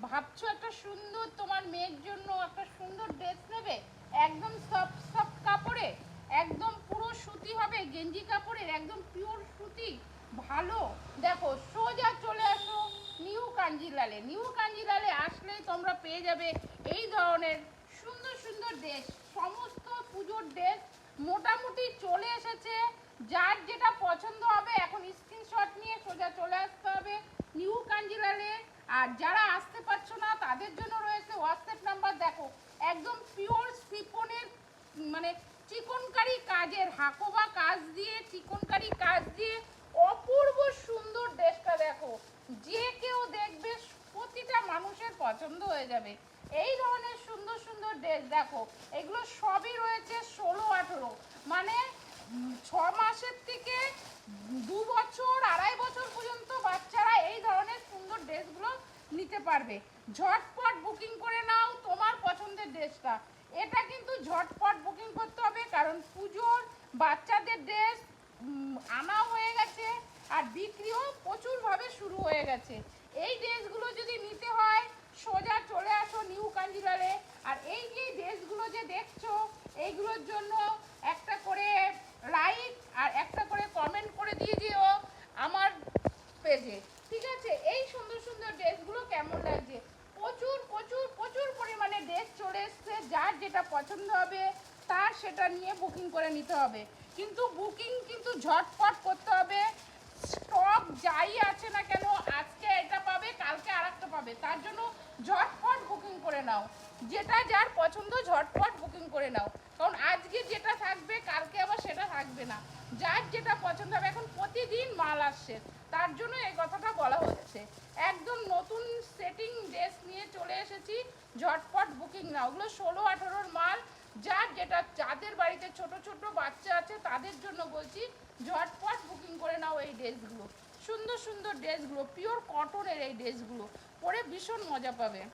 ভাবছো একটা সুন্দর তোমার মেয়ের জন্য একটা সুন্দর ড্রেস নেবে, একদম সফট সফট কাপড়ে, একদম পুরো সুতি হবে, গেঞ্জি কাপড়ের একদম পিওর সুতি ভালো। দেখো সোজা চলে আসো নিউ কাঞ্জিলালে। নিউ কাঞ্জিলালে আসলেই তোমরা পেয়ে যাবে এই ধরনের সুন্দর সুন্দর ড্রেস। সমস্ত পুজোর ড্রেস মোটামুটি চলে এসেছে। যার যেটা পছন্দ হবে এখন স্ক্রিনশট নিয়ে সোজা চলে আসতে হবে নিউ কাঞ্জিলালে। আর যারা আসতে পারছো না তাদের জন্য রয়েছে হোয়াটসঅ্যাপ নাম্বার। দেখো একদম পিওর সিফনের মানে চিকনকারি কাজের হাকোবা কাজ দিয়ে, চিকনকারি কাজ দিয়ে অপূর্ব সুন্দর ড্রেসটা দেখো, যে কেউ দেখবে প্রতিটা মানুষের পছন্দ হয়ে যাবে। এই ধরনের সুন্দর সুন্দর ড্রেস দেখো, এগুলো সবই রয়েছে 16-18, মানে 6 মাসের থেকে 2 বছর 2.5 বছর পর্যন্ত বাচ্চারা এই ধরনের সুন্দর ড্রেসগুলো নিতে পারবে। ঝটপট বুকিং করে নাও তোমার পছন্দের ড্রেসটা। এটা কিন্তু ঝটপট বুকিং করতে হবে, কারণ পুজোর বাচ্চাদের ড্রেস আনা হয়ে গেছে আর বিক্রিও প্রচুরভাবে শুরু হয়ে গেছে। এই ড্রেসগুলো যদি নিতে হয় সোজা চলে আসো নিউ কাঞ্জিলালে। আর এই যে ড্রেসগুলো যে দেখছো এইগুলোর জন্য একটা করে লাইক আর একটা করে কমেন্ট করে দিয়ে দিও আমার পেজে, ঠিক আছে? এই সুন্দর সুন্দর ড্রেসগুলো কেমন লাগছে? প্রচুর প্রচুর প্রচুর পরিমাণে ড্রেস চলে এসছে। যার যেটা পছন্দ হবে তার সেটা নিয়ে বুকিং করে নিতে হবে, কিন্তু বুকিং কিন্তু ঝটপট করতে হবে। স্টক যাই আছে না কেন আজকে এটা পাবে কালকে আর একটা পাবে, তার জন্য ঝটপট বুকিং করে নাও। যেটা যার পছন্দ ঝটপট বুকিং করে নাও, কারণ আজকে যেটা থাকবে কালকে আবার সেটা থাকবে না। যার যেটা পছন্দ হবে, এখন প্রতিদিন মাল আসছে তার জন্য এই কথাটা বলা হচ্ছে। একদম নতুন সেটিং ড্রেস নিয়ে চলে এসেছি, ঝটপট বুকিং নাও। ওগুলো 16-18 মাল। যার যেটা, যাদের বাড়িতে ছোট ছোট বাচ্চা আছে তাদের জন্য বলছি ঝটপট বুকিং করে নাও এই ড্রেসগুলো। সুন্দর সুন্দর ড্রেসগুলো পিওর কটনের, এই ড্রেসগুলো পরে ভীষণ মজা পাবে।